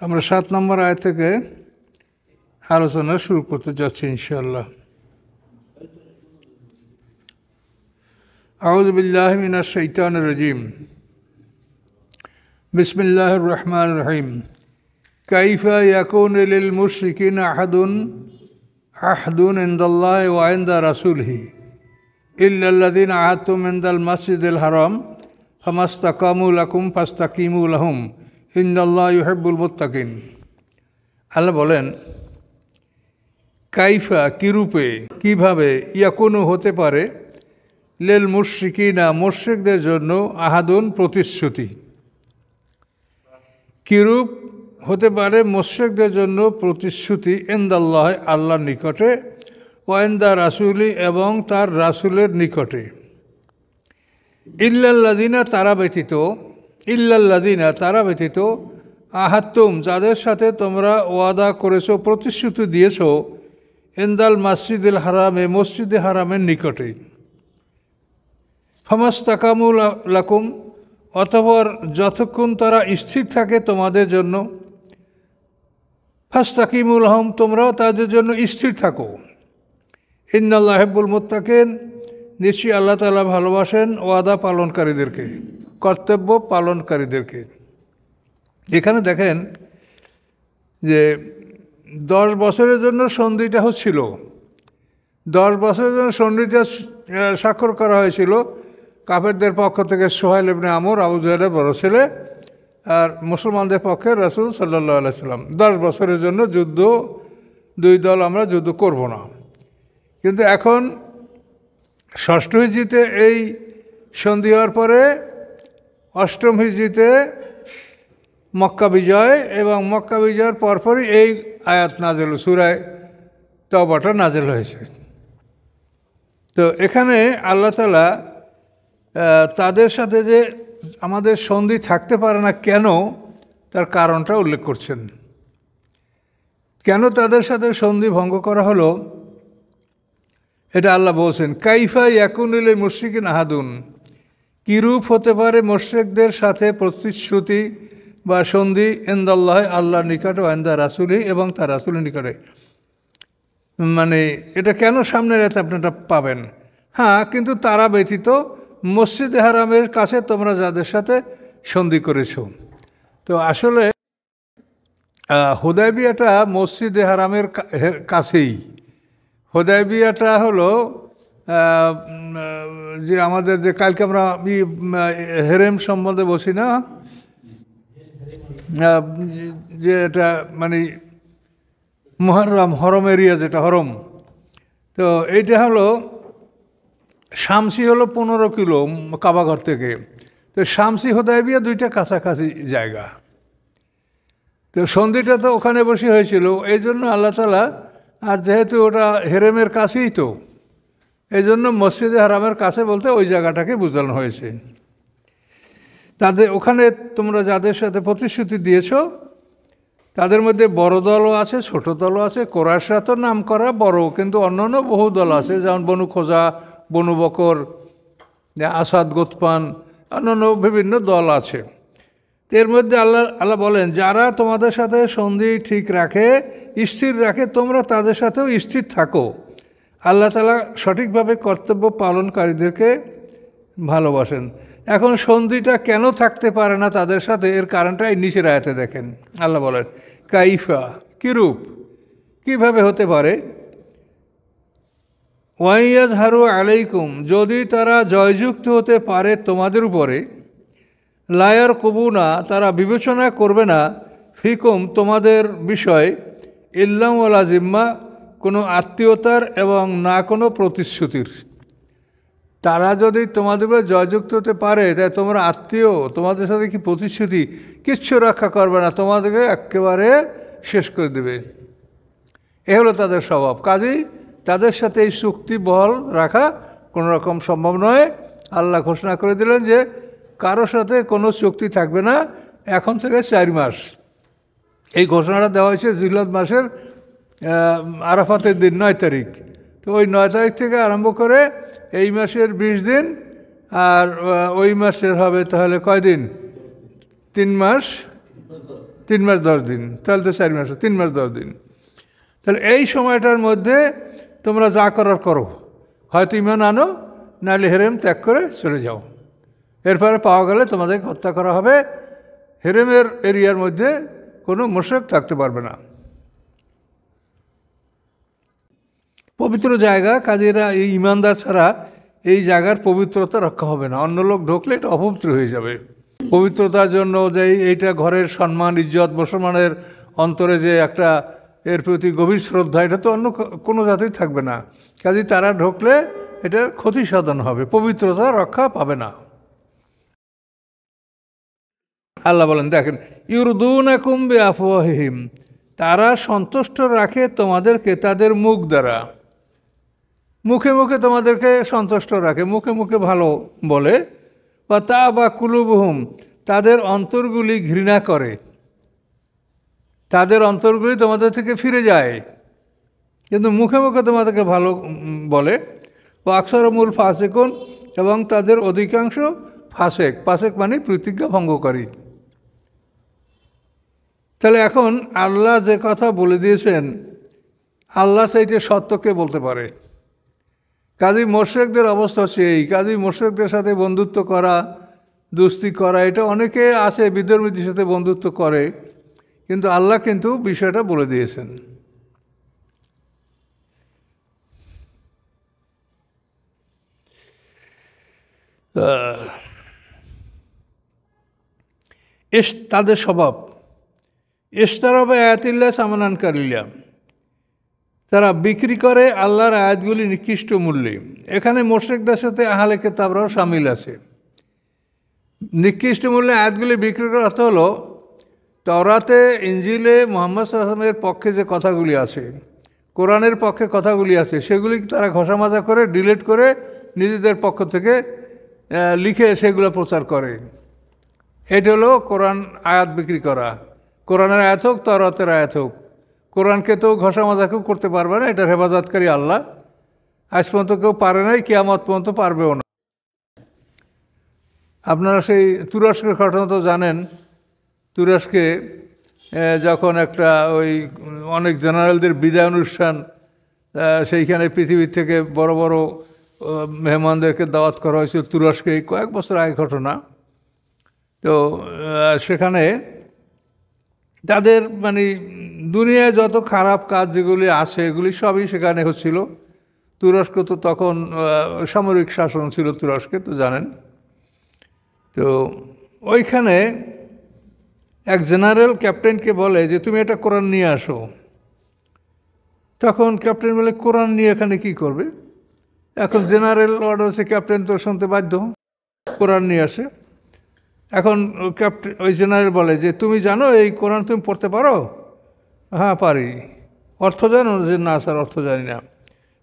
আমরা 7 নম্বর আয়াত থেকে আলোচনা শুরু করতে যাচ্ছি ইনশাআল্লাহ। আউযু বিল্লাহি মিনাশ শাইতানির রাজিম। বিসমিল্লাহির রহমানির রহিম। কাইফা ইয়াকুনু লিল মুশরিকিনা আহদুন ইনদাল্লাহি ওয়া ইনদা রাসূলিহি ইল্লাল্লাযীনা আহাদতুম ইনদাল মাসজিদিল হারাম ফামাসতাকামু লাকুম ফাস্তাকিমু লাহুম ইন্নাল্লাহা ইউহিব্বুল মুত্তাকিন। আল্লাহ বলেন, কাইফা কিরূপে, কিভাবে, ইয়াকুনু হতে পারে, লিল মুশরিকিনা মুশরিকদের জন্য, আহাদুন প্রতিশ্রুতি, কিরূপ হতে পারে মুশরিকদের জন্য প্রতিশ্রুতি, ইনদাল্লাহ আল্লাহর নিকটে, ওয়া ইনদা রাসূলি এবং তার রাসূলের নিকটে, ইল্লাল্লাযীনা তারা ব্যতীত আহাত্তুম যাদের সাথে তোমরা ওয়াদা করেছো, প্রতিশ্রুতি দিয়েছো, ইনদাল মাসজিদুল হারামে মসজিদে হারামের নিকটে, ফামাসতাকামু লাকুম অতঃপর যতক্ষণ তারা স্থির থাকে তোমাদের জন্য, ফাস্তাকিমু লাহুম তোমরাও তাদের জন্য স্থির থাকো, ইন্নাল্লাহা ইউহিব্বুল মুত্তাকিন নিশ্চয়ই আল্লাহ তাআলা ভালোবাসেন ওয়াদা পালনকারীদেরকে, কর্তব্য পালনকারীদেরকে। এখানে দেখেন যে 10 বছরের জন্য সন্ধিটা হচ্ছিল, 10 বছরের জন্য সন্ধিটা স্বাক্ষর করা হয়েছিল কাফেরদের পক্ষ থেকে সুহাইল ইবনে আমর, আবু জাহলের বড় ছেলে, আর মুসলমানদের পক্ষে রাসূল সাল্লাল্লাহু আলাইহি সাল্লাম। 10 বছরের জন্য যুদ্ধ, 2 দল আমরা যুদ্ধ করব না। কিন্তু এখন 6ষ্ঠ হিজরিতে এই সন্ধি হওয়ার পরে 8ম হিজরিতে মক্কা বিজয়, এবং মক্কা বিজয়ের পরপরই এই আয়াত নাজেল, সূরা তাওবাটা নাজেল হয়েছে। তো এখানে আল্লাহ তাআলা তাদের সাথে যে আমাদের সন্ধি থাকতে পারে না কেন, তার কারণটা উল্লেখ করছেন। কেন তাদের সাথে সন্ধি ভঙ্গ করা হলো এটা আল্লাহ বলছেন। কাইফা ইয়াকুনু লিল মুশরিকিনা আহাদুন, কিরূপ হতে পারে মুশরিকদের সাথে প্রতিশ্রুতি বা সন্ধি, ইনদাল্লাহ আল্লাহর নিকটে, ওয়া ইনদা রাসূলি এবং তার রাসূলের নিকটে। মানে এটা কেন সামনের আয়াতে আপনারা পাবেন। হ্যাঁ, কিন্তু তারা ব্যতীত মসজিদে হারামের কাছে তোমরা যাদের সাথে সন্ধি করেছ। তো আসলে হুদায়বিয়াটা মসজিদে হারামের কাছেই। হুদায়বিয়াটা হলো যে আমাদের যে কালকে আমরা হেরেম সম্বন্ধে বসি না, যে এটা মানে মুহাররম, হরম এরিয়া, যেটা হরম। তো এইটা হলো শামসি হলো 15 কিলো কাবাঘর থেকে। তো শামসি হুদায়বিয়া 2টা কাছাকাছি জায়গা। তো সন্ধিটা তো ওখানে বসে হয়েছিল, এই জন্য আল্লাহ তাআলা, আর যেহেতু ওটা হেরেমের কাছেই, তো এই জন্য মসজিদে হারামের কাছে বলতে ওই জায়গাটাকে বোঝানো হয়েছে। তাদের ওখানে তোমরা যাদের সাথে প্রতিশ্রুতি দিয়েছ, তাদের মধ্যে বড় দলও আছে, ছোট দলও আছে। কোরাইশরা তো নাম করা বড়, কিন্তু অন্যান্য বহু দল আছে, যেমন বনু খোজা, বনু বকর, আসাদ, গোতপান, অন্যান্য বিভিন্ন দল আছে। এর মধ্যে আল্লাহ বলেন, যারা তোমাদের সাথে সন্ধি ঠিক রাখে, স্থির রাখে, তোমরা তাদের সাথেও স্থির থাকো। আল্লাহ তাআলা সঠিকভাবে কর্তব্য পালনকারীদেরকে ভালোবাসেন। এখন সন্ধিটা কেন থাকতে পারে না তাদের সাথে, এর কারণটা এই নিচের আয়াতে দেখেন। আল্লাহ বলেন, কাইফা কিরূপ, কিভাবে হতে পারে, ওয়াইয়াজহারু আলাইকুম যদি তারা জয়যুক্ত হতে পারে তোমাদের উপরে, লায়ার কবুনা তারা বিবেচনা করবে না, ফিকুম তোমাদের বিষয়, ইল্লাম ওয়ালা জিম্মা কোনো আত্মীয়তার এবং না কোনো প্রতিশ্রুতির। তারা যদি তোমাদের উপরে জয়যুক্ত হতে পারে, তাই তোমরা আত্মীয়, তোমাদের সাথে কি প্রতিশ্রুতি, কিচ্ছু রক্ষা করবে না, তোমাদেরকে একেবারে শেষ করে দেবে। এ হলো তাদের স্বভাব। কাজেই তাদের সাথে এই চুক্তি বহাল রাখা কোনো রকম সম্ভব নয়। আল্লাহ ঘোষণা করে দিলেন যে কারোর সাথে কোনো চুক্তি থাকবে না এখন থেকে 4 মাস। এই ঘোষণাটা দেওয়া হয়েছে জিলহজ মাসের আরাফাতের দিন 9 তারিখ। তো ওই 9 তারিখ থেকে আরম্ভ করে এই মাসের 20 দিন, আর ওই মাসের হবে তাহলে কয়দিন, 3 মাস 3 মাস 10 দিন, তাহলে তো 4 মাস, 3 মাস 10 দিন। তাহলে এই সময়টার মধ্যে তোমরা যা করার করো, হয়তো ঈমান আনো, নাহলে হেরেম ত্যাগ করে চলে যাও। এরপরে পাওয়া গেলে তোমাদেরকে হত্যা করা হবে। হেরেমের এরিয়ার মধ্যে কোনো মুশরিক থাকতে পারবে না। পবিত্র জায়গা, কাজেরা এই ইমানদার ছাড়া এই জায়গার পবিত্রতা রক্ষা হবে না। অন্য লোক ঢুকলে এটা অপবিত্র হয়ে যাবে। পবিত্রতার জন্য যে এইটা ঘরের সম্মান, ইজ্জত, মুসলমানের অন্তরে যে একটা এর প্রতি গভীর শ্রদ্ধা, এটা তো অন্য কোনো জাতিই থাকবে না। কাজে তারা ঢুকলে এটার ক্ষতি সাধন হবে, পবিত্রতা রক্ষা পাবে না। আল্লাহ বলেন, দেখেন, ইউরদুনাকুম বিআফওয়াহিহিম, তারা সন্তুষ্ট রাখে তোমাদেরকে তাদের মুখ দ্বারা। মুখে মুখে তোমাদেরকে সন্তুষ্ট রাখে, মুখে মুখে ভালো বলে। বা তা বা কুলুবহুম, তাদের অন্তরগুলি ঘৃণা করে, তাদের অন্তরগুলি তোমাদের থেকে ফিরে যায়, কিন্তু মুখে মুখে তোমাদেরকে ভালো বলে। ও আকসারুহুমুল ফাসিকুন, এবং তাদের অধিকাংশ ফাসেক। ফাসেক মানে প্রতিজ্ঞা ভঙ্গকারী। তাহলে এখন আল্লাহ যে কথা বলে দিয়েছেন, আল্লাহ সেইটা সত্যকে বলতে পারে। কাজী মুশরিকদের অবস্থা হচ্ছে এই। কাজী মুশরিকদের সাথে বন্ধুত্ব করা, দোস্তি করা, এটা অনেকে আছে বিধর্মীদের সাথে বন্ধুত্ব করে, কিন্তু আল্লাহ কিন্তু বিষয়টা বলে দিয়েছেন। তাদের স্বভাব ইশতারাবা আয়াতিল্লাহ সামানান কালিলা, তারা বিক্রি করে আল্লাহর আয়াতগুলি নিকৃষ্ট মূল্যে। এখানে মুশরিকদের সাথে আহলে কিতাবরাও শামিল আছে। নিকৃষ্ট মূল্যে আয়াতগুলি বিক্রি করার অর্থ হলো, তাওরাতে, ইনজিলে মুহাম্মদ সাল্লাল্লাহু আলাইহি ওয়াসাল্লামের পক্ষে যে কথাগুলি আছে, কোরআনের পক্ষে কথাগুলি আছে, সেগুলি তারা ঘষামাজা করে, ডিলিট করে নিজেদের পক্ষ থেকে লিখে সেগুলো প্রচার করে। এটা হলো কোরআন আয়াত বিক্রি করা। কোরআনের আয়াত হোক, তাওরাতের আয়াত হোক, কোরআনকে তো ঘষামাজা কেউ করতে পারবে না, এটার হেফাজতকারী আল্লাহ। আজ পর্যন্ত কেউ পারে নাই, কিয়ামত পর্যন্ত পারবেও না। আপনারা সেই তুরস্কের ঘটনা তো জানেন। তুরস্কে যখন একটা ওই অনেক জেনারেলদের বিদায় অনুষ্ঠান, সেইখানে পৃথিবীর থেকে বড় বড় মেহমানদেরকে দাওয়াত করা হয়েছিল তুরস্কে, কয়েক বছর আগে ঘটনা। তো সেখানে তাদের মানে দুনিয়ায় যত খারাপ কাজ যেগুলি আছে, এগুলি সবই সেখানে হচ্ছিল। তুরস্ক তো তখন সামরিক শাসন ছিল তুরস্কে, তো জানেন। তো ওইখানে এক জেনারেল ক্যাপ্টেনকে বলে যে তুমি একটা কোরআন নিয়ে আসো। তখন ক্যাপ্টেন বলে, কোরআন নিয়ে এখানে কি করবে? এখন জেনারেল অর্ডার আছে, ক্যাপ্টেন তো শুনতে বাধ্য, কোরআন নিয়ে আসে। এখন ক্যাপ্টেন, ওই জেনারেল বলে যে তুমি জানো এই কোরআন তুমি পড়তে পারো? হ্যাঁ পারি। অর্থ জানো? যে না স্যার, অর্থ জানি না।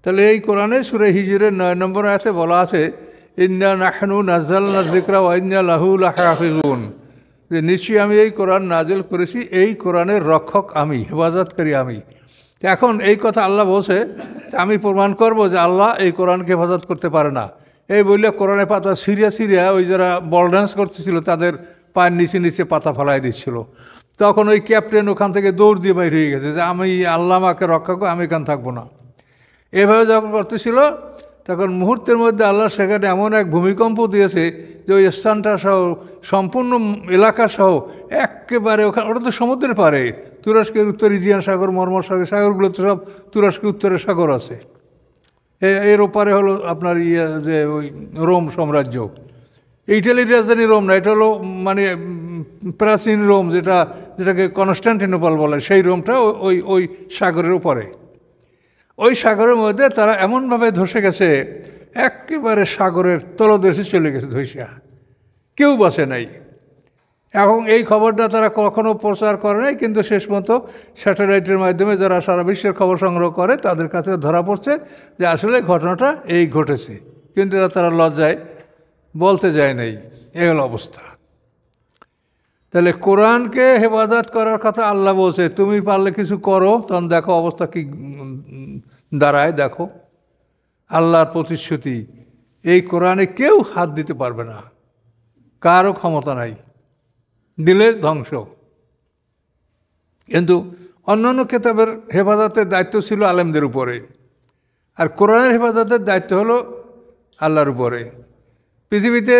তাহলে এই কোরআনে সূরা হিজরের 9 নম্বর আয়াতে বলা আছে, ইন্না নাহনু নাযালনা যিকরা ওয়া ইন্না লাহু লাহাফিজুন, যে নিশ্চয়ই আমি এই কোরআন নাজিল করেছি, এই কোরআনের রক্ষক আমি, হেফাজতকারী আমি। এখন এই কথা আল্লাহ বলছে, আমি প্রমাণ করব যে আল্লাহ এই কোরআনকে হেফাজত করতে পারে না। এই বললে কোরআনের পাতা সিরিয়া সিরিয়া ওই যারা বল ডান্স করতেছিল তাদের পায়ের নিচে নিচে পাতা ফেলাই দিচ্ছিল। তখন ওই ক্যাপ্টেন ওখান থেকে দৌড় দিয়ে বাইর হয়ে গেছে যে আমি আল্লাহ আমাকে রক্ষা করে, আমি এখানে থাকবো না। এভাবে যখন করতেছিল, তখন মুহূর্তের মধ্যে আল্লাহ সেখানে এমন এক ভূমিকম্প দিয়েছে যে ওই স্থানটা সহ, সম্পূর্ণ এলাকা সহ একেবারে, ওখানে ওটা তো সমুদ্রের পারে, তুরস্কের উত্তর ইজিয়ান সাগর, মর্মর সাগর, সাগরগুলো তো সব তুরস্কের উত্তরের সাগর আছে। এর ওপারে হলো আপনার যে ওই রোম সাম্রাজ্য। ইটালির রাজধানী রোম না, এটা হলো মানে প্রাচীন রোম, যেটাকে কনস্টান্টিনোপল বলে, সেই রোমটা ওই ওই সাগরের উপরে। ওই সাগরের মধ্যে তারা এমনভাবে ধসে গেছে, একেবারে সাগরের তলদেশে চলে গেছে ধসিয়া, কেউ বাঁচে নাই। এবং এই খবরটা তারা কখনো প্রচার করে নাই, কিন্তু শেষ মতো স্যাটেলাইটের মাধ্যমে যারা সারা বিশ্বের খবর সংগ্রহ করে তাদের কাছে ধরা পড়ছে যে আসলে ঘটনাটা এই ঘটেছে, কিন্তু তারা লজ্জায় বলতে যায় নাই। এই হলো অবস্থা। তাহলে কোরআনকে হেফাজত করার কথা আল্লাহ বলছে, তুমি পারলে কিছু করো, তখন দেখো অবস্থা কি দাঁড়ায়। দেখো আল্লাহর প্রতিশ্রুতি, এই কোরআনে কেউ হাত দিতে পারবে না, কারও ক্ষমতা নাই, দিলের ধ্বংস। কিন্তু অন্যান্য কেতাবের হেফাজতের দায়িত্ব ছিল আলেমদের উপরে, আর কোরআনের হেফাজতের দায়িত্ব হলো আল্লাহর উপরে। পৃথিবীতে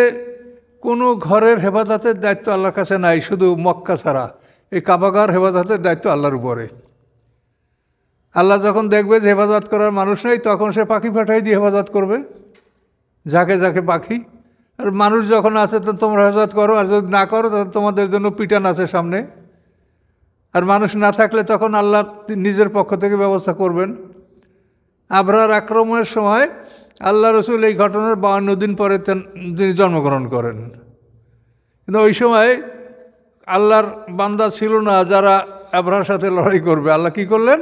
কোনো ঘরের হেফাজতের দায়িত্ব আল্লাহর কাছে নাই, শুধু মক্কা ছাড়া। এই কাবাগার হেফাজতের দায়িত্ব আল্লাহর উপরে। আল্লাহ যখন দেখবে যে হেফাজত করার মানুষ নেই, তখন সে পাখি পাঠাই দিয়ে হেফাজত করবে, যাকে যাকে পাখি। আর মানুষ যখন আছে তো তোমরা হেফাজত করো, আর যদি না করো তখন তোমাদের জন্য পিটান আছে সামনে। আর মানুষ না থাকলে তখন আল্লাহ নিজের পক্ষ থেকে ব্যবস্থা করবেন। আবরার আক্রমণের সময় আল্লাহ রসুল এই ঘটনার 52 দিন পরে তিনি জন্মগ্রহণ করেন। কিন্তু ওই সময় আল্লাহর বান্দা ছিল না যারা আবরার সাথে লড়াই করবে। আল্লাহ কি করলেন?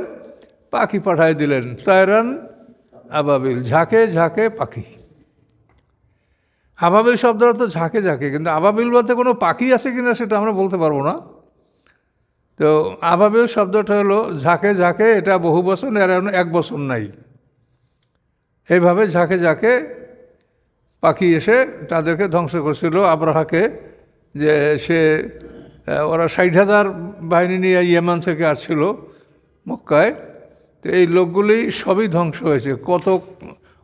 পাখি পাঠাই দিলেন, তায়রান আবাবিল, ঝাঁকে ঝাঁকে পাখি। আবাবিল শব্দটা তো ঝাঁকে ঝাঁকে, কিন্তু আবাবিল বলতে কোনো পাখি আছে কিনা সেটা আমরা বলতে পারবো না। তো আবাবিল শব্দটা হলো ঝাঁকে ঝাঁকে, এটা বহু বছর, এর এক বছর নাই। এইভাবে ঝাঁকে ঝাঁকে পাখি এসে তাদেরকে ধ্বংস করছিল আবরাহাকে। যে সে ওরা 60,000 বাহিনী নিয়ে ইয়েমান থেকে আসছিল মক্কায়। তো এই লোকগুলি সবই ধ্বংস হয়েছে, কত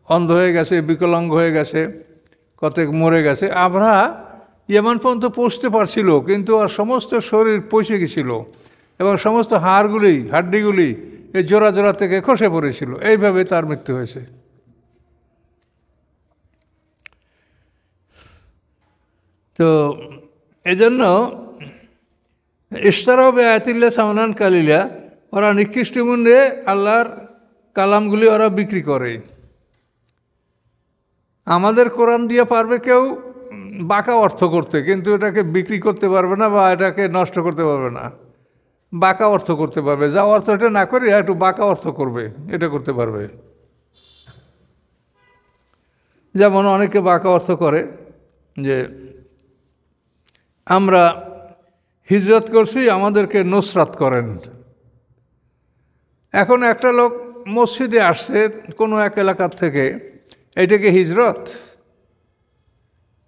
অন্ধ হয়ে গেছে, বিকলাঙ্গ হয়ে গেছে, কত মরে গেছে। আবরাহা ইয়েমান পর্যন্ত পৌঁছতে পারছিল, কিন্তু আর সমস্ত শরীর পৌঁছে গেছিল এবং সমস্ত হাড্ডিগুলি এই জোড়া জোড়া থেকে খসে পড়েছিল। এইভাবে তার মৃত্যু হয়েছে। তো এজন্য ইশতারাও বেআয়াতিল্লাহ সামানান কালিলা, ওরা নিকৃষ্ট মূল্যে আল্লাহর কালামগুলি ওরা বিক্রি করে। আমাদের কোরআন দিয়ে পারবে কেউ বাঁকা অর্থ করতে, কিন্তু এটাকে বিক্রি করতে পারবে না বা এটাকে নষ্ট করতে পারবে না। বাঁকা অর্থ করতে পারবে, যা অর্থ এটা না করে একটু বাঁকা অর্থ করবে, এটা করতে পারবে। যেমন অনেকে বাঁকা অর্থ করে যে আমরা হিজরত করছি, আমাদেরকে নুসরাত করেন। এখন একটা লোক মসজিদে আসছে কোনো এক এলাকার থেকে, এইটাকে হিজরত?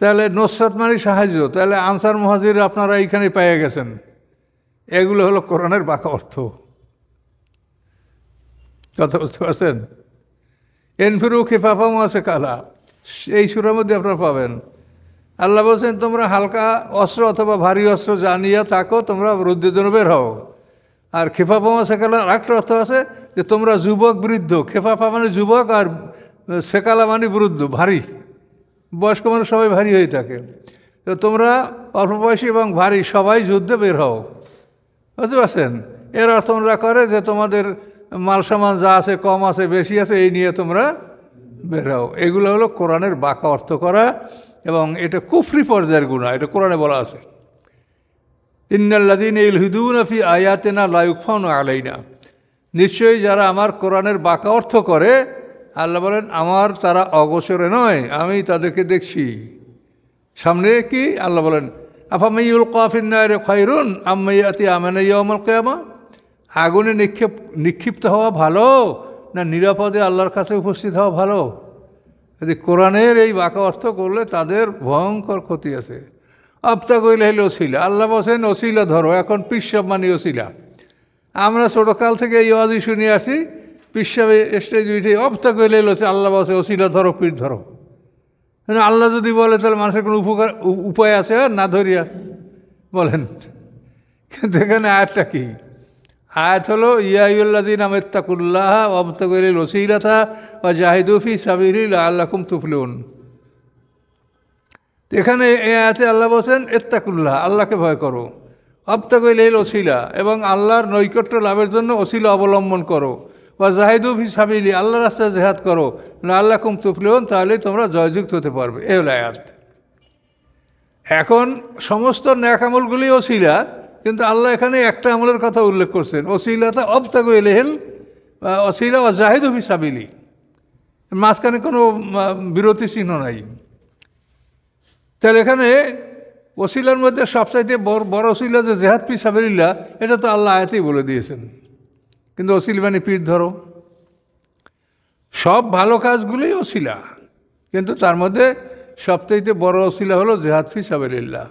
তাহলে নুসরাত মানে সাহায্য, তাহলে আনসার মুহাজির আপনারা এইখানে পেয়ে গেছেন। এগুলো হলো কোরআনের বাঁকা অর্থ। কথা বুঝতে পারছেন? এনফিরু খিফাফা মাসে কালা, এই সূরার মধ্যে আপনারা পাবেন। আল্লাহ বলছেন তোমরা হালকা অস্ত্র অথবা ভারী অস্ত্র জানিয়া থাকো, তোমরা রুদ্ধের জন্য বের হও। আর খেফাফা সেকালা আরেকটা অর্থ আছে যে তোমরা যুবক বৃদ্ধ। খেফাফা মানে যুবক, আর সেকালা মানে বৃদ্ধ, ভারী। বয়স্ক মানুষ সবাই ভারী হয়ে থাকে। তো তোমরা অল্প বয়সী এবং ভারী সবাই যুদ্ধে বের হও। বুঝতে পারছেন? এর অর্থ ওরা করে যে তোমাদের মাল সামান যা আছে, কম আছে বেশি আছে, এই নিয়ে তোমরা বের হও। এগুলো হলো কোরআনের বাঁকা অর্থ করা, এবং এটা কুফরি পর্যায়ের গুনাহ। এটা কোরআনে বলা আছে, ইন্নাল্লাযীনা ইলহিদুনা ফি আয়াতিনা লা ইউখফাউনা আলাইনা। নিশ্চয়ই যারা আমার কোরআনের বাঁকা অর্থ করে, আল্লাহ বলেন আমার তারা অগোচরে নয়, আমি তাদেরকে দেখছি। সামনে কি আল্লাহ বলেন, আফামান ইউলকা ফিন নারি খায়রুন আম্মা ইয়াতি আমানা ইয়াউমাল কিয়ামা। আগুনে নিক্ষিপ্ত হওয়া ভালো না নিরাপদে আল্লাহর কাছে উপস্থিত হওয়া ভালো? যদি কোরআনের এই বাঁকা অর্থ করলে তাদের ভয়ঙ্কর ক্ষতি আছে। আবতা কইলে হলে ওসিলা, আল্লাহ বলছেন ওসিলা ধরো। এখন পিসাব মানে ওসিলা। আমরা ছোটোকাল থেকে এই ওয়াজি শুনে আসি, পিসাবে স্টেজ উঠে আবতা কইলে হলো আল্লাহ বলছে ওসিলা ধরো, পীর ধরো। আল্লাহ যদি বলে তাহলে মানুষের কোনো উপায় আছে না ধরিয়া? বলেন। কিন্তু এখানে আয়াতটা কি? আয়াত হলো ইয়া আইয়ুহাল্লাযীনা আমাত্তাকুল্লাহ ওয়াবতাগু ইলাইহিল ওয়াসিলাতা ওয়া জাহিদু ফি সাবিলিহি লাআল্লাকুম তুফলিহুন। এখানে এই আয়াতে আল্লাহ বলছেন ইত্তাকুল্লাহ, আল্লাহকে ভয় করো, ওয়াবতাগু ইলাইহিল ওসিলা, এবং আল্লাহর নৈকট্য লাভের জন্য ওসিলা অবলম্বন করো, ওয়া জাহিদু ফি সাবিলিহি, আল্লাহর রাস্তায় জিহাদ করো, লাআল্লাকুম তুফলিহুন, তাহলেই তোমরা জয়যুক্ত হতে পারবে। এই হলো আয়াত। এখন সমস্ত নেক আমলগুলি ওসিলা, কিন্তু আল্লাহ এখানে একটা আমলের কথা উল্লেখ করছেন, ওসিলাতা ওয়াবতাগু ইলাইহিল ওসিলা ওয়া জাহিদু ফি সাবিলিহি। মাঝখানে কোনো বিরতি চিহ্ন নাই। তাহলে এখানে ওসিলার মধ্যে সবচাইতে বড় ওসিলা যে জিহাদ ফি সাবিলিল্লাহ, এটা তো আল্লাহ আয়াতেই বলে দিয়েছেন। কিন্তু ওসিলা মানে পীর ধরো। সব ভালো কাজগুলোই ওসিলা, কিন্তু তার মধ্যে সবচাইতে বড় ওসিলা হলো জিহাদ ফি সাবিলিল্লাহ।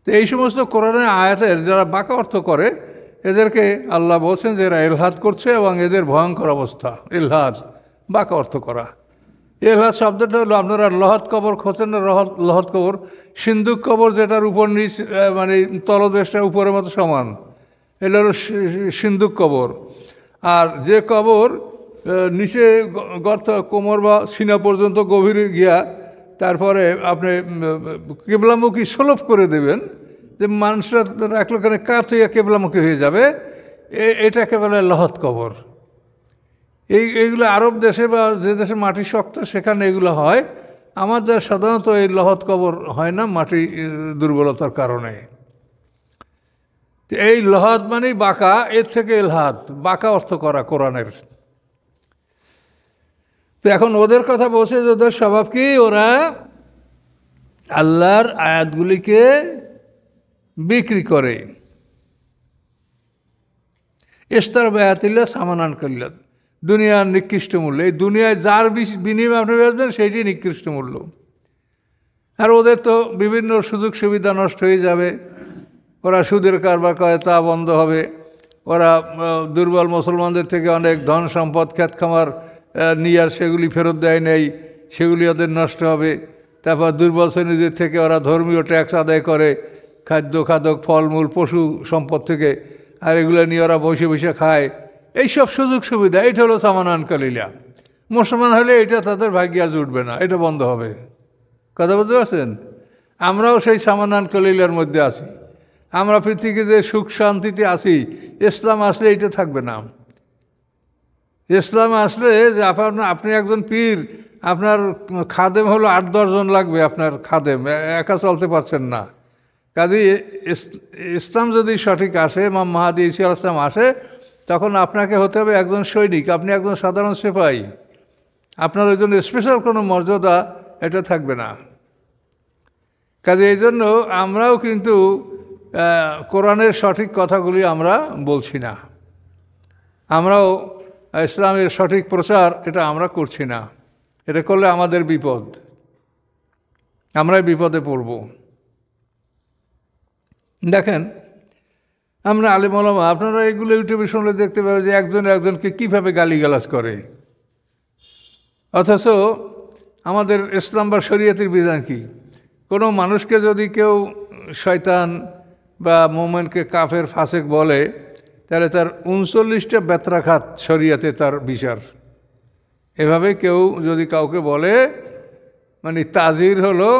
তো এই সমস্ত কোরআনের আয়াতের যারা বাঁকা অর্থ করে, এদেরকে আল্লাহ বলছেন যে এরা ইলহাদ করছে এবং এদের ভয়ঙ্কর অবস্থা। ইলহাদ বাঁকা অর্থ করা। ইলহাদ শব্দটা হলো, আপনারা লহদ কবর খোঁজেন না? লহদ কবর, সিন্দুক কবর যেটার উপর নিচ মানে তলদেশটা উপরের মতো সমান, এটা হলো সিন্দুক কবর। আর যে কবর নিচে গর্ত কোমর বা সিনা পর্যন্ত গভীরে গিয়া তারপরে আপনি কেবলামুখী সুলভ করে দেবেন, যে মানুষরা রাখলো কেন কাত হইয়া কেবলামুখী হয়ে যাবে, এটাকে বলে লহদ কবর। এইগুলো আরব দেশে বা যে দেশে মাটি শক্ত সেখানে এগুলো হয়। আমাদের সাধারণত এই লহদ কবর হয় না, মাটি দুর্বলতার কারণে। এই লহদ মানেই বাঁকা, এর থেকে ইলহাদ, বাঁকা অর্থ করা কোরআনের। তো এখন ওদের কথা বলছে যে ওদের স্বভাব কি, ওরা আল্লাহর আয়াতগুলিকে বিক্রি করে। ইস্তার বায়াতিল্লা সামানান কল্যাণ, দুনিয়ার নিকৃষ্ট মূল্য। এই দুনিয়ায় যার বিনিময়ে আপনি বেচবেন সেইটি নিকৃষ্ট মূল্য। আর ওদের তো বিভিন্ন সুযোগ সুবিধা নষ্ট হয়ে যাবে, ওরা সুদের কারবার করে তা বন্ধ হবে, ওরা দুর্বল মুসলমানদের থেকে অনেক ধন সম্পদ ক্ষেত খামার নিয়ে আর সেগুলি ফেরত দেয় নেই, সেগুলি ওদের নষ্ট হবে। তারপর দুর্বল শ্রেণীদের থেকে ওরা ধর্মীয় ট্যাক্স আদায় করে, খাদ্য খাদক ফলমূল পশু সম্পদ থেকে, আর এগুলো নিয়ে ওরা বসে বসে খায়। এইসব সুযোগ সুবিধা, এটা হলো সামানান কালিলা। মুসলমান হলে এটা তাদের ভাগ্যে আর জুটবে না, এটা বন্ধ হবে। কথা বলতে পারছেন? আমরাও সেই সামানান কালিলার মধ্যে আছি। আমরা পৃথিবীতে সুখ শান্তিতে আছি, ইসলাম আসলে এটা থাকবে না। ইসলাম আসলে যে আপনি একজন পীর, আপনার খাদেম হলো 8-10 জন লাগবে, আপনার খাদেম একা চলতে পারছেন না। কাজেই ইসলাম যদি সঠিক আসে, ইমাম মাহদী ঈসা আলাইহিস সালাম আসে, তখন আপনাকে হতে হবে একজন সৈনিক, আপনি একজন সাধারণ সিপাহী। আপনার ওই জন্য স্পেশাল কোনো মর্যাদা এটা থাকবে না। কাজে এই জন্য আমরাও কিন্তু কোরআনের সঠিক কথাগুলি আমরা বলছি না, আমরাও ইসলামের সঠিক প্রচার এটা আমরা করছি না। এটা করলে আমাদের বিপদ, আমরাই বিপদে পড়ব। দেখেন, আমরা আলেম ওলামা, আপনারা এগুলো ইউটিউবে শুনলে দেখতে পাবেন যে একজন একজনকে কীভাবে গালিগালাজ করে, অথচ আমাদের ইসলাম বা শরীয়তের বিধান কি? কোনো মানুষকে যদি কেউ শয়তান বা মোমেনকে কাফের ফাসেক বলে, তাহলে তার 39টা বেত্রাঘাত শরীয়তে তার বিচার। এভাবে কেউ যদি কাউকে বলে, মানে তাজির হলো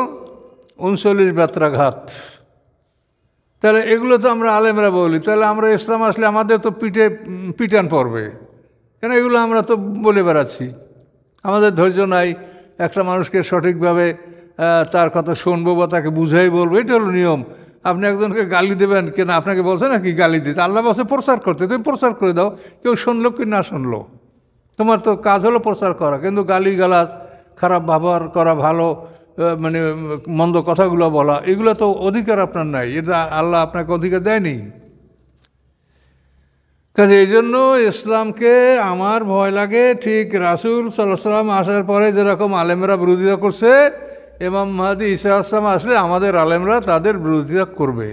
39 বেত্রাঘাত। তাহলে এগুলো তো আমরা আলেমরা বলি, তাহলে আমরা ইসলাম আসলে আমাদের তো পিটান পড়বে, কেন এগুলো আমরা তো বলে বেড়াচ্ছি। আমাদের ধৈর্য নাই একটা মানুষকে সঠিকভাবে তার কথা শুনবো বা তাকে বুঝাই বলবো, এটা হলো নিয়ম। আপনি একজনকে গালি দেবেন, কেন আপনাকে বলছে নাকি গালি দিতে? আল্লাহ বলছে প্রচার করতে, তুমি প্রচার করে দাও। কেউ শুনলো কি না শুনলো, তোমার তো কাজ হলো প্রচার করা। কিন্তু গালি গালাজ, খারাপ ব্যবহার করা, ভালো মানে মন্দ কথাগুলো বলা, এগুলো তো অধিকার আপনার নাই, এটা আল্লাহ আপনাকে অধিকার দেয়নি। কাজে এই জন্য ইসলামকে আমার ভয় লাগে, ঠিক রাসূল সাল্লাল্লাহু আলাইহি ওয়াসাল্লাম আসার পরে যেরকম আলেমরা বিরোধিতা করছে, ইমাম মাহদী ঈসা আলাইহিস সালাম আসলে আমাদের আলেমরা তাদের বিরোধিতা করবে।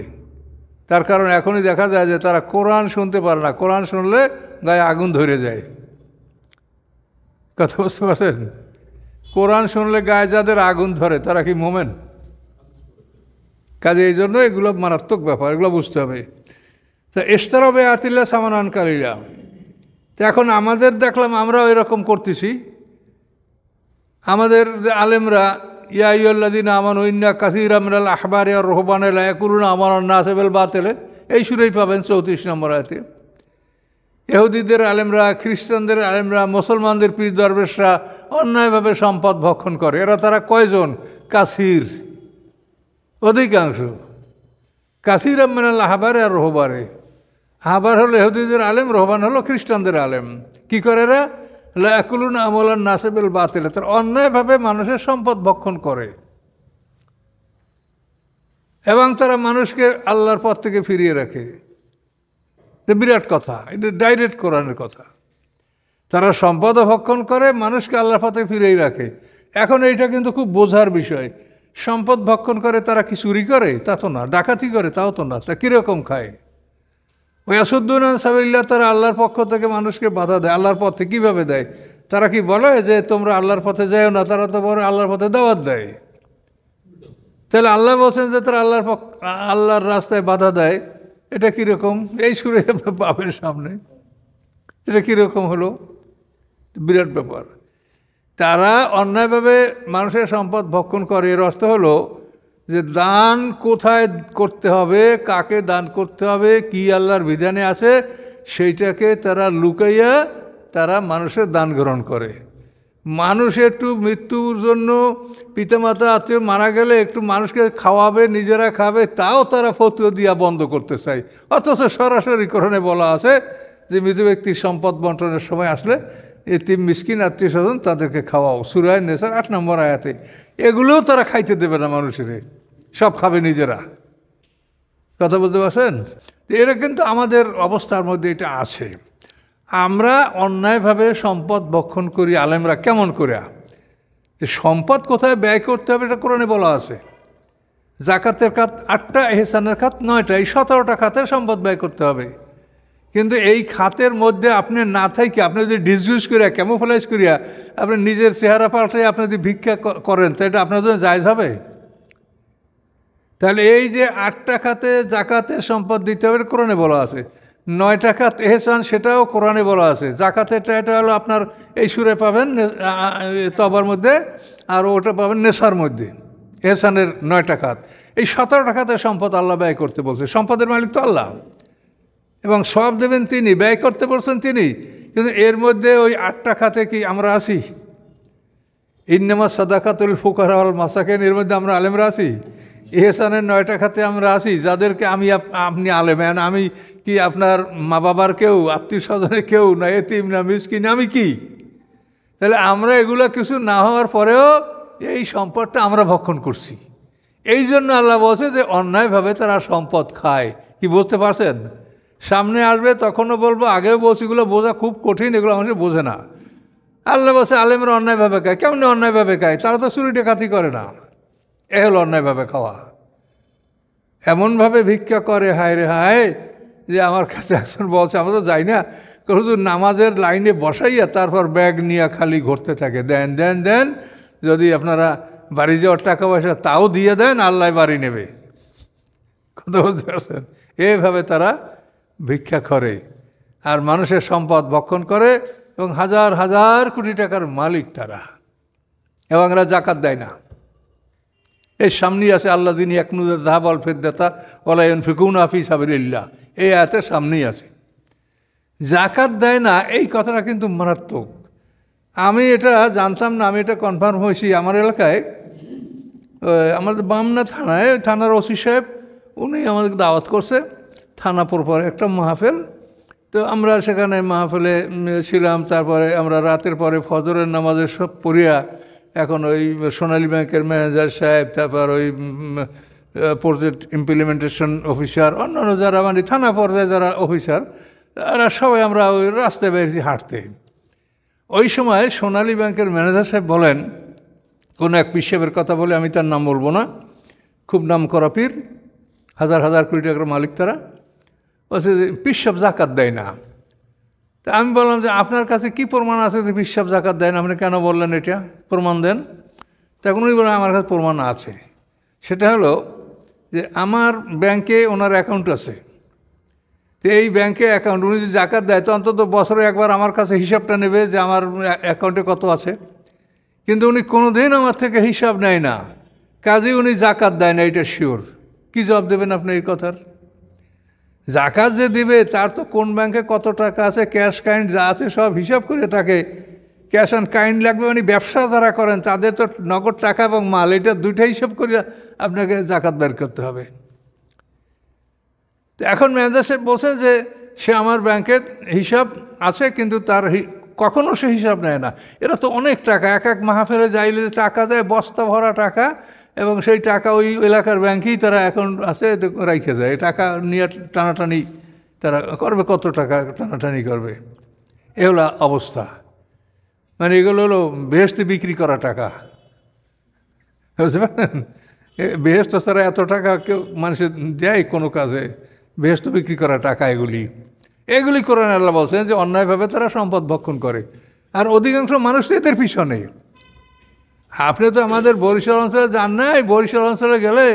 তার কারণ এখনই দেখা যায় যে তারা কোরআন শুনতে পারে না, কোরআন শুনলে গায়ে আগুন ধরে যায়। কথা বুঝতে পারছেন? কোরআন শুনলে গায়ে যাদের আগুন ধরে তারা কি মোমেন? কাজে এই জন্য এগুলো মারাত্মক ব্যাপার, এগুলো বুঝতে হবে। তা ইশতারাবে আতিল্লা সামানানকারীরা, তো এখন আমাদের দেখলাম আমরাও এরকম করতেছি। আমাদের আলেমরা ইয়া আইয়ুহাল্লাযীনা আমানু ইন্না কাসীরাম মিনাল আহবারি ওয়ার রুহবানি লা ইয়াকুলুনা আমানান নাসি বিল বাতিল, এই সুরেই পাবেন 34 নম্বর আয়াতে। ইহুদিদের আলেমরা, খ্রিস্টানদের আলেমরা, মুসলমানদের পীর দরবেশরা অন্যায়ভাবে সম্পদ ভক্ষণ করে। তারা কয়জন? কাসীর, অধিকাংশ। কাসীরাম মিনাল আহবারি আর রুহবানি, আহবার হলো ইহুদিদের আলেম, রহবান হলো খ্রিস্টানদের আলেম। কি করে এরা? লা ইয়াকুলুনা আমানান নাসি বিল বাতিল, তারা অন্যায়ভাবে মানুষের সম্পদ ভক্ষণ করে এবং তারা মানুষকে আল্লাহর পথ থেকে ফিরিয়ে রাখে। এটা বিরাট কথা, এটা ডাইরেক্ট কোরআনের কথা। তারা সম্পদও ভক্ষণ করে, মানুষকে আল্লাহর পথে ফিরিয়ে রাখে। এখন এইটা কিন্তু খুব বোঝার বিষয়। সম্পদ ভক্ষণ করে তারা কি চুরি করে? তা তো না। ডাকাতি করে? তাও তো না। তা কীরকম খায়? ওয়াসুদ্দুন আন সাবিলিল্লাহ, তারা আল্লাহর পক্ষ থেকে মানুষকে বাধা দেয়। আল্লাহর পথে কীভাবে দেয়? তারা কি বলে যে তোমরা আল্লাহর পথে যাও না? তারা তো বলে আল্লাহর পথে দাওয়াত দেয়। তাহলে আল্লাহ বলছেন যে তারা আল্লাহর রাস্তায় বাধা দেয়। এটা কীরকম? এই সুরে পাবেন সামনে। এটা কীরকম হলো? বিরাট ব্যাপার। তারা অন্যায়ভাবে মানুষের সম্পদ ভক্ষণ করে। এর অর্থ হলো যে দান কোথায় করতে হবে, কাকে দান করতে হবে, কি আল্লাহর বিধানে আছে, সেইটাকে তারা লুকাইয়া তারা মানুষের দান গ্রহণ করে। মানুষ একটু মৃত্যুর জন্য পিতামাতা আত্মীয় মারা গেলে একটু মানুষকে খাওয়াবে, নিজেরা খাবে, তাও তারা ফতুয়া দিয়া বন্ধ করতে চায়। অথচ সরাসরি কোরআনে বলা আছে যে মৃত ব্যক্তির সম্পদ বন্টনের সময় আসলে এতিম মিসকিন আত্মীয় স্বজন তাদেরকে খাওয়াও, সূরা নেসার 8 নম্বর আয়াতে। এগুলোও তারা খাইতে দেবে না মানুষের, সব খাবে নিজেরা। কথা বলতে পারছেন? এরা কিন্তু আমাদের অবস্থার মধ্যে এটা আছে। আমরা অন্যায়ভাবে সম্পদ ভক্ষণ করি। আলেমরা কেমন করে? যে সম্পদ কোথায় ব্যয় করতে হবে এটা কোরআনে বলা আছে। জাকাতের খাত 8টা, এহসানের খাত 9টা, এই 17টা খাতের সম্পদ ব্যয় করতে হবে। কিন্তু এই খাতের মধ্যে আপনি না থাকি, আপনি যদি ডিসইউজ করিয়া, ক্যামোফ্লাইজ করিয়া আপনি নিজের চেহারা পাল্টাই আপনি যদি ভিক্ষা করেন, তো এটা আপনার জন্য জায়েজ হবে? তাহলে এই যে 8টা খাতে জাকাতের সম্পদ দিতে হবে কোরআনে বলা আছে। 9টা খাত এহসান, সেটাও কোরআনে বলা আছে। জাকাতেরটা এটা হলো আপনার এই সুরে পাবেন তবার মধ্যে, আর ওটা পাবেন নেশার মধ্যে। এহসানের 9টা খাত, এই 17টা খাতের সম্পদ আল্লাহ ব্যয় করতে বলছে। সম্পদের মালিক তো আল্লাহ, এবং সব দেবেন তিনি, ব্যয় করতে বলছেন তিনি। কিন্তু এর মধ্যে ওই 8টা খাতে কি আমরা আছি? ইন্নামা সাদাকাতুল ফুকারা ওয়াল মাসাকিন, এর মধ্যে আমরা আলেমরা আছি? এহসানের 9টা খাতে আমরা আছি, যাদেরকে আপনি আলেম। আমি কি আপনার মা বাবার কেউ, আত্মীয় স্বজনের কেউ না, এতিম না, মিসকিন, আমি কি? তাহলে আমরা এগুলো কিছু না হওয়ার পরেও এই সম্পদটা আমরা ভক্ষণ করছি। এই জন্য আল্লাহ বলছে যে অন্যায়ভাবে তারা সম্পদ খায়। কি বুঝতে পারছেন? সামনে আসবে তখনও বলবো, আগেও বলছি, এগুলো বোঝা খুব কঠিন, এগুলো মানুষ বোঝে না। আল্লাহ বলছে আলেমরা অন্যায়ভাবে খায়। কেমন অন্যায়ভাবে খায়? তারা তো চুরি ডাকাতি করে না। এ হলো অন্যায়ভাবে খাওয়া। এমনভাবে ভিক্ষা করে, হায় রে হায়, যে আমার কাছে একজন বলছে, আমরা তো যাই না, শুধু নামাজের লাইনে বসাইয়া তারপর ব্যাগ নিয়ে খালি ঘুরতে থাকে, দেন দেন দেন, যদি আপনারা বাড়ি যাওয়ার টাকা পয়সা তাও দিয়ে দেন, আল্লাহ বাড়ি নেবে। কথা বলতে পারছেন? এইভাবে তারা ভিক্ষা করে আর মানুষের সম্পদ ভক্ষণ করে, এবং হাজার হাজার কোটি টাকার মালিক তারা, এবং এরা জাকাত দেয় না। এর সামনেই আছে আল্লাহ দিন ইয়াকনুযুয যাহাব ওয়াল ফিদ্দাতা ওয়ালা ইউনফিকুনা ফি সাবিলিল্লাহ, এই আয়াতের সামনেই আছে। জাকাত দেয় না, এই কথাটা কিন্তু মারাত্মক। আমি এটা জানতাম না, আমি এটা কনফার্ম হয়েছি। আমার এলাকায়, আমাদের বামনা থানায়, থানার ওসি সাহেব উনি আমাদেরকে দাওয়াত করছে থানা পরে একটা মাহফিল। তো আমরা সেখানে মাহফিলে ছিলাম। তারপরে আমরা রাতের পরে ফজরের নামাজের সব পড়িয়া এখন ওই সোনালী ব্যাংকের ম্যানেজার সাহেব, তারপর ওই প্রজেক্ট ইমপ্লিমেন্টেশন অফিসার, অন্যান্য যারা মানে থানা পর্যায়ে যারা অফিসার, তারা সবাই আমরা ওই রাস্তায় বেরিয়েছি হাঁটতে। ওই সময় সোনালী ব্যাংকের ম্যানেজার সাহেব বলেন, কোনো এক পীর সাহেবের কথা বলে, আমি তার নাম বলবো না, খুব নাম করা পীর, হাজার হাজার কোটি টাকার মালিক তারা। বলছে যে পীর সাহেব জাকাত দেয় না। তা আমি বললাম যে আপনার কাছে কি প্রমাণ আছে যে পীর সাহেব জাকাত দেয় না? আপনি কেন বললেন এটা? প্রমাণ দেন। তখন উনি বললেন আমার কাছে প্রমাণ আছে। সেটা হলো যে আমার ব্যাংকে ওনার অ্যাকাউন্ট আছে। তো এই ব্যাংকে অ্যাকাউন্ট, উনি যদি জাকাত দেয় তো অন্তত বছরে একবার আমার কাছে হিসাবটা নেবে যে আমার অ্যাকাউন্টে কত আছে। কিন্তু উনি কোনোদিন আমার থেকে হিসাব নেয় না, কাজেই উনি জাকাত দেয় না, এটা শিওর। কী জবাব দেবেন আপনি এই কথার? জাকাত যে দিবে তার তো কোন ব্যাংকে কত টাকা আছে, ক্যাশ কাইন্ড যা আছে সব হিসাব করে তাকে ক্যাশ অ্যান্ড কাইন্ড লাগবে। মানে ব্যবসা যারা করেন তাদের তো নগদ টাকা এবং মাল, এটা দুইটা হিসাব করে আপনাকে জাকাত বের করতে হবে। তো এখন ম্যানেজার সাহেব বলছে যে সে আমার ব্যাংকের হিসাব আছে, কিন্তু তার কখনও সে হিসাব নেয় না। এরা তো অনেক টাকা, এক এক মাহফিলে যাইলে টাকা দেয়, বস্তা ভরা টাকা, এবং সেই টাকা ওই এলাকার ব্যাংকেই তারা অ্যাকাউন্ট আছে রাইখে যায়। টাকা নিয়ে টানাটানি তারা করবে, কত টাকা টানাটানি করবে। এ হলো অবস্থা। মানে এগুলো হলো বেহেশতে বিক্রি করা টাকা, বুঝতে পারেন? বেহেশত ছাড়া এত টাকা কেউ মানুষের দেয় কোনো কাজে? বেহেশত বিক্রি করা টাকা এগুলি কোরআনে আল্লাহ বলছেন যে অন্যায়ভাবে তারা সম্পদ ভক্ষণ করে। আর অধিকাংশ মানুষ তো এদের পিছনে। আপনি তো আমাদের বরিশাল অঞ্চলে যান নাই, বরিশাল অঞ্চলে গেলে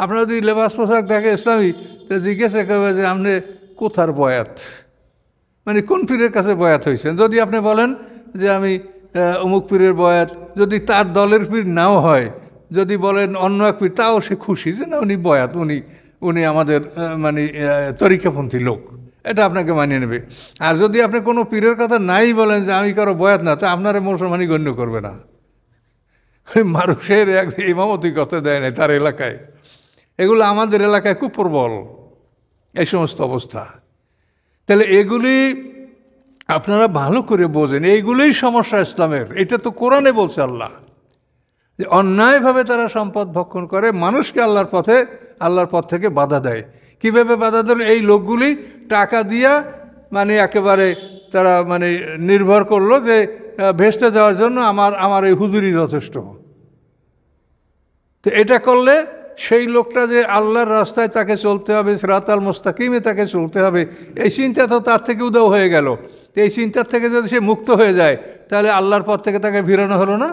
আপনার যদি লেবাস পোশাক দেখে ইসলামী, তো জিজ্ঞাসা করবে যে আপনি কোথার বয়াত, মানে কোন পীরের কাছে বয়াত হয়েছেন। যদি আপনি বলেন যে আমি অমুক পীরের বয়াত, যদি তার দলের পীর নাও হয়, যদি বলেন অন্য এক পীর, তাও সে খুশি যে না উনি বয়াত, উনি আমাদের মানে তরিকাপন্থী লোক, এটা আপনাকে মানিয়ে নেবে। আর যদি আপনি কোনো পীরের কথা নাই বলেন যে আমি কারো বয়াত না, তা আপনার মুসলমানই গণ্য করবে না। ওই মানুষের এক ইমামতি করতে দেয় নাই তার এলাকায়। এগুলো আমাদের এলাকায় খুব প্রবল এই সমস্ত অবস্থা। তাহলে এগুলি আপনারা ভালো করে বোঝেন, এইগুলোই সমস্যা ইসলামের। এটা তো কোরআনে বলছে আল্লাহ যে অন্যায়ভাবে তারা সম্পদ ভক্ষণ করে, মানুষকে আল্লাহর পথ থেকে বাধা দেয়। কীভাবে বাধা দেয়? এই লোকগুলি টাকা দিয়া মানে একেবারে তারা মানে নির্ভর করলো যে ভেস্তে যাওয়ার জন্য আমার এই হুজুরি যথেষ্ট। তো এটা করলে সেই লোকটা যে আল্লাহর রাস্তায় তাকে চলতে হবে, সিরাতাল মুস্তাকিমে তাকে চলতে হবে, এই চিন্তা তো তার থেকে উদাও হয়ে গেল। তো এই চিন্তার থেকে যদি সে মুক্ত হয়ে যায়, তাহলে আল্লাহর পথ থেকে তাকে ফিরানো হলো না।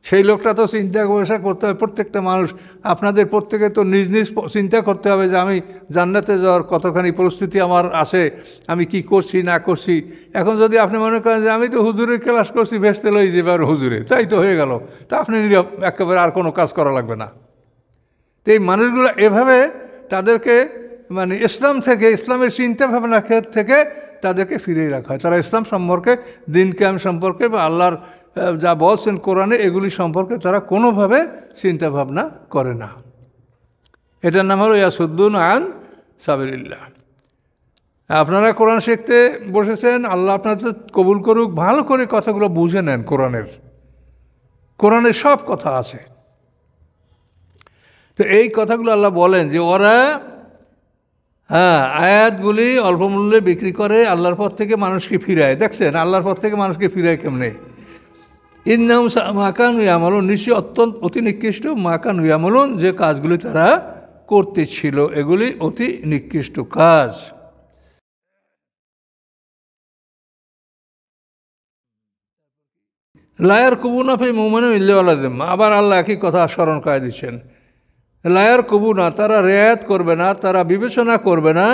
সেই লোকটা তো চিন্তা গবেষণা করতে হবে। প্রত্যেকটা মানুষ, আপনাদের প্রত্যেকে তো নিজ নিজ চিন্তা করতে হবে যে আমি জান্নাতে যাওয়ার কতখানি পরিস্থিতি আমার আছে, আমি কি করছি না করছি। এখন যদি আপনি মনে করেন যে আমি তো হুজুরের ক্লাস করছি, ভেস্তে লই যেবার হুজুরে, তাই তো হয়ে গেল, তা আপনি একেবারে আর কোনো কাজ করা লাগবে না। তো এই মানুষগুলো এভাবে তাদেরকে মানে ইসলাম থেকে, ইসলামের চিন্তা ভাবনা থেকে তাদেরকে ফিরিয়ে রাখা হয়। তারা ইসলাম সম্পর্কে, দিন কিয়াম সম্পর্কে বা আল্লাহর যা বলছেন কোরআনে, এগুলি সম্পর্কে তারা কোনোভাবে চিন্তা ভাবনা করে না। এটার নাম হলো ইয়াসুদ্দুন আন সাবিলিল্লাহ। আপনারা কোরআন শিখতে বসেছেন, আল্লাহ আপনাদের কবুল করুক। ভালো করে কথাগুলো বুঝে নেন। কোরআনের সব কথা আছে। তো এই কথাগুলো আল্লাহ বলেন যে ওরা আয়াতগুলি অল্প মূল্যে বিক্রি করে, আল্লাহর পথ থেকে মানুষকে ফিরায়। দেখছেন আল্লাহর পথ থেকে মানুষকে ফিরায় কেমনে? ইন্নাহুম মা কানু ইয়ামালুন, নিশ্চয়ই অতি নিকৃষ্ট মা কানু ইয়ামালুন, যে কাজগুলি তারা করতেছিল, এগুলি অতি নিকৃষ্ট কাজ। লায়ার কুবুনা ফি মুমিনিন ইল্লা আলা যিম্মা, আবার আল্লাহ একই কথা স্মরণ করে দিচ্ছেন। লায়ার কুবুনা, তারা রেয়াত করবে না, তারা বিবেচনা করবে না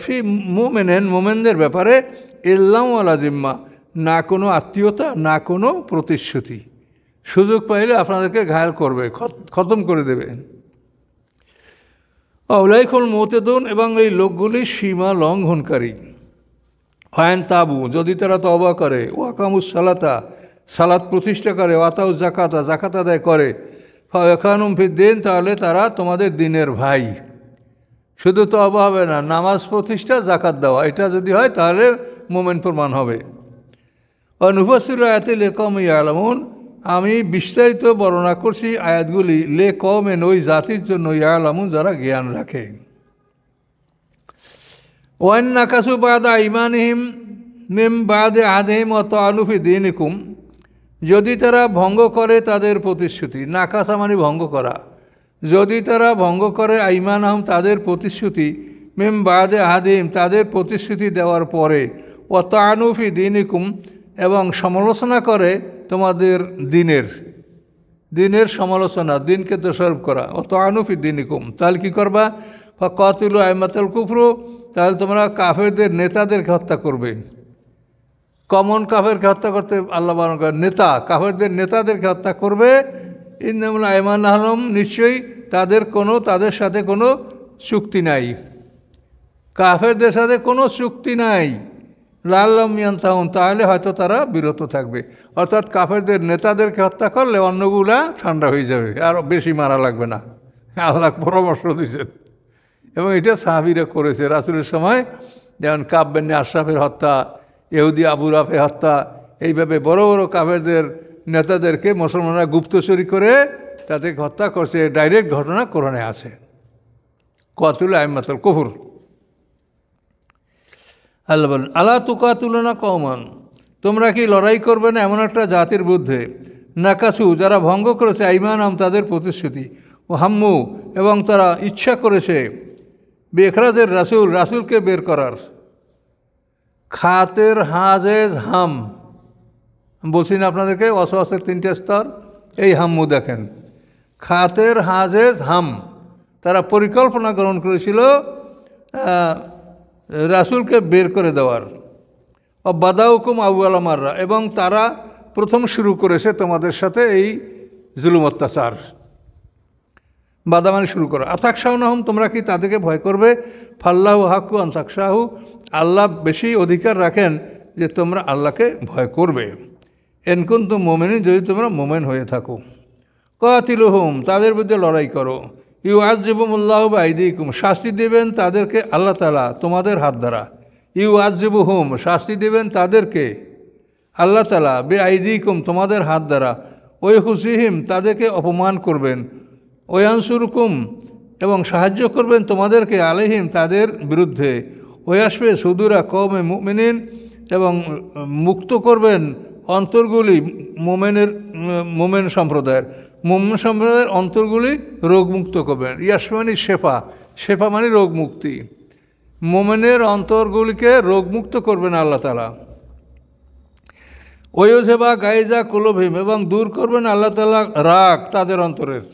ফি মুমিনিন, মোমেনদের ব্যাপারে, ইল্লা আলা যিম্মা, না কোনো আত্মীয়তা, না কোনো প্রতিশ্রুতি। সুযোগ পাইলে আপনাদেরকে ঘায়েল করবে, খতম করে দেবে। উলাইকুল মুতাদুন, এবং এই লোকগুলি সীমা লঙ্ঘনকারী। ফায়ন তাবু, যদি তারা তওবা করে, ওয়াকামুস সালাতা, সালাত প্রতিষ্ঠা করে, ওয়াতাউ জাকাতা, জাকাত আদায় করে, ফায়াখানুম ফিদ্দিন, তাহলে তারা তোমাদের দিনের ভাই। শুধু তওবা হবে না, নামাজ প্রতিষ্ঠা, জাকাত দেওয়া, এটা যদি হয় তাহলে মোমেন প্রমাণ হবে। নুফাসিল আয়াতে লিকওম ইয়ালামুন, আমি বিস্তারিত বর্ণনা করছি আয়াতগুলি লিকওমেন, ওই জাতির জন্য, ইয়ালামুন, যারা জ্ঞান রাখে। ওয়ান নাকাসু বাদা ইমানিহিম মিম বাদে আদহিম ওয়া তাআনু ফি দীনিকুম, যদি তারা ভঙ্গ করে তাদের প্রতিশ্রুতি, নাকাসা মানে ভঙ্গ করা, যদি তারা ভঙ্গ করে আইমান আহম, তাদের প্রতিশ্রুতি, মিম বাদে আদহিম, তাদের প্রতিশ্রুতি দেওয়ার পরে, ওয়া তাআনু ফি দীনিকুম, এবং সমালোচনা করে তোমাদের দিনের সমালোচনা, দিনকে দোষারোপ করা, ও তাআনু ফি দীনিকুম, তাহলে কী করবা? ফাকাতিলু আইম্মাতাল কুফর, তাহলে তোমরা কাফেরদের নেতাদেরকে হত্যা করবে। কমন কাফেরকে হত্যা করতে আল্লাহ বারণ করেন, নেতা, কাফেরদের নেতাদেরকে হত্যা করবে। ইন্নাহুম আইমানাহুম, নিশ্চয়ই তাদের সাথে কোনো চুক্তি নাই, কাফেরদের সাথে কোনো চুক্তি নাই। লাআল্লাহুম ইয়ানতাহুন, তাহলে হয়তো তারা বিরত থাকবে। অর্থাৎ কাফেরদের নেতাদেরকে হত্যা করলে অন্যগুলা ঠান্ডা হয়ে যাবে, আর বেশি মারা লাগবে না। আল্লাহ পরামর্শ দিয়েছেন, এবং এটা সাহাবীরা করেছে রাসূলের সময়। যেমন কাব বিন আশরাফের হত্যা, ইহুদি আবু রাফের হত্যা, এইভাবে বড় বড় কাফেরদের নেতাদেরকে মুসলমানরা গুপ্তচুরি করে তাদেরকে হত্যা করছে। ডাইরেক্ট ঘটনা কোরআনে আছে। কাতুল আইম্মাতুল কুফর। আল্লাহ বলেন, আলা তুকাতুলুনা কওমান, তোমরা কি লড়াই করবে না এমন একটা জাতির বিরুদ্ধে, নাকাসু, যারা ভঙ্গ করেছে আইমানহুম, তাদের প্রতিশ্রুতি, ও হাম্মু, এবং তারা ইচ্ছা করেছে, বেখরাজের রাসুল, রাসুলকে বের করার। খাতের হাজেজ হাম, বলছি না আপনাদেরকে ওয়াসওয়াসের 3টে স্তর, এই হাম্মু দেখেন। খাতের হাজেজ হাম, তারা পরিকল্পনা গ্রহণ করেছিল রাসুলকে বের করে দেওয়ার। বাদাউকুম আউয়ালা মাররা, এবং তারা প্রথম শুরু করেছে তোমাদের সাথে এই জুলুম অত্যাচার। বাদামানি শুরু করো। আতাকশাহনাহুম, তোমরা কি তাদেরকে ভয় করবে? ফাল্লাহু হাক্কু আনতাকশাহু, আল্লাহ বেশি অধিকার রাখেন যে তোমরা আল্লাহকে ভয় করবে। এনকুনতুম মুমিনিন, যদি তোমরা মুমিন হয়ে থাকো। কাতিলুহুম, তাদের বিরুদ্ধে লড়াই করো। ইউআযযিবুহুমুল্লাহু বিআইদিকুম, শাস্তি দেবেন তাদেরকে আল্লাহ তাআলা তোমাদের হাত দ্বারা। ইউআযযিবুহুম, শাস্তি দেবেন তাদেরকে আল্লাহ তাআলা বিআইদিকুম, তোমাদের হাত দ্বারা। ওয়াইহুযিহিম, তাদেরকে অপমান করবেন। ওয়ানসুরকুম, এবং সাহায্য করবেন তোমাদেরকে আলাইহিম, তাদের বিরুদ্ধে। ওয়াশফি সুদুরা কওমে মুমিনিন, এবং মুক্ত করবেন অন্তরগুলি মোমেন সম্প্রদায়ের। মোমেন সম্প্রদায়ের অন্তরগুলি রোগমুক্ত করবেন। ইয়াশফি মানে শেফা, শেফা মানে রোগ মুক্তি। মোমেনের অন্তরগুলিকে রোগমুক্ত করবেন আল্লাহ তাআলা। ওয়ুযহিবা গায়জা কুলুবহিম, এবং দূর করবেন আল্লাহ তাআলা রাগ তাদের অন্তরের।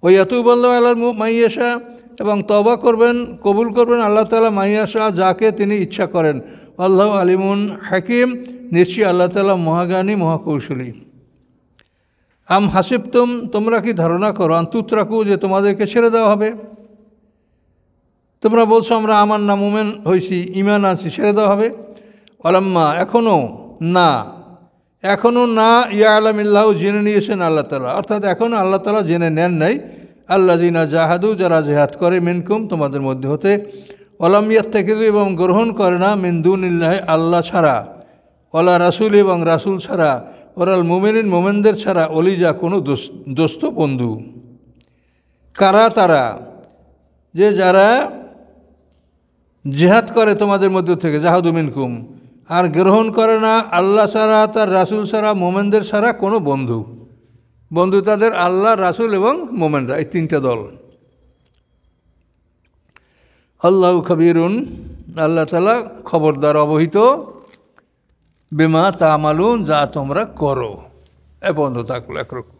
ওয়ায়াতুবুল্লাহু আলা মাইয়াশা, এবং তওবা করবেন, কবুল করবেন আল্লাহ তাআলা মাইয়াশা, যাকে তিনি ইচ্ছা করেন। আল্লাহু আলিমুন হাকিম, নিশ্চয়ই আল্লাহ তাআলা মহাজ্ঞানী মহাকৌশলী। আম হাসিবতুম, তোমরা কি ধারণা করো, আন্তুতরাকু, যে তোমাদেরকে ছেড়ে দেওয়া হবে? তোমরা বলছো আমরা আমার না মুমিন হয়েছি, ঈমান আনছি, ছেড়ে দেওয়া হবে? ওয়ালাম্মা, এখনও না, এখনও না। ইয়ালামিল্লাহু, জেনে নিয়েছেন আল্লাহ তাআলা, অর্থাৎ এখনও আল্লাহ তাআলা জেনে নেন নাই। আল্লাযিনা জাহাদু, যারা জিহাদ করে, মিনকুম, তোমাদের মধ্যে হতে। ওয়ালাম ইয়াত্তাখিযু, এবং গ্রহণ করে না, মিন দুনিল্লাহি, আল্লাহ ছাড়া, ওয়ালা রাসূল, এবং রাসূল ছাড়া, ওরাল মুমিনিন, মোমেনদের ছাড়া, অলিজা, কোনো দোস্ত বন্ধু। কারা তারা? যে যারা জিহাদ করে তোমাদের মধ্য থেকে, জাহাদু মিনকুম, আর গ্রহণ করে না আল্লাহ ছাড়া, তার রাসূল ছাড়া, মোমেনদের ছাড়া কোনো বন্ধু। বন্ধু তাদের আল্লাহ, রাসূল এবং মোমেনরা, এই 3টে দল। আল্লাহু খাবীরুন, আল্লাহ তাআলা খবরদার, অবহিত, বিমা তা'মালুন, যা তোমরা করো। এ বন্ধু থাকলো একরকম।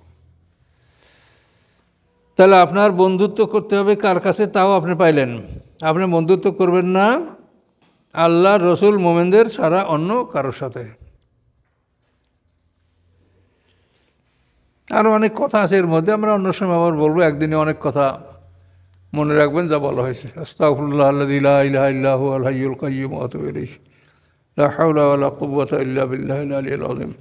তাহলে আপনার বন্ধুত্ব করতে হবে কার কাছে, তাও আপনি পাইলেন। আপনি বন্ধুত্ব করবেন না আল্লাহ, রসুল, মোমেনদের ছাড়া অন্য কারোর সাথে। আরও অনেক কথা আছে এর মধ্যে, আমরা অন্য সময় আবার বলবো। একদিনে অনেক কথা মনে রাখবেন যা বলা হয়েছে। আস্তাগফিরুল্লাহ আল্লাযী লা ইলাহা ইল্লা হুয়াল হাইয়ুল কাইয়্যুম ওয়া আতুবু ইলাইহি। লা হাওলা ওয়া লা কুওয়াতা ইল্লা বিল্লাহিল আলিয়্যিল আযীম।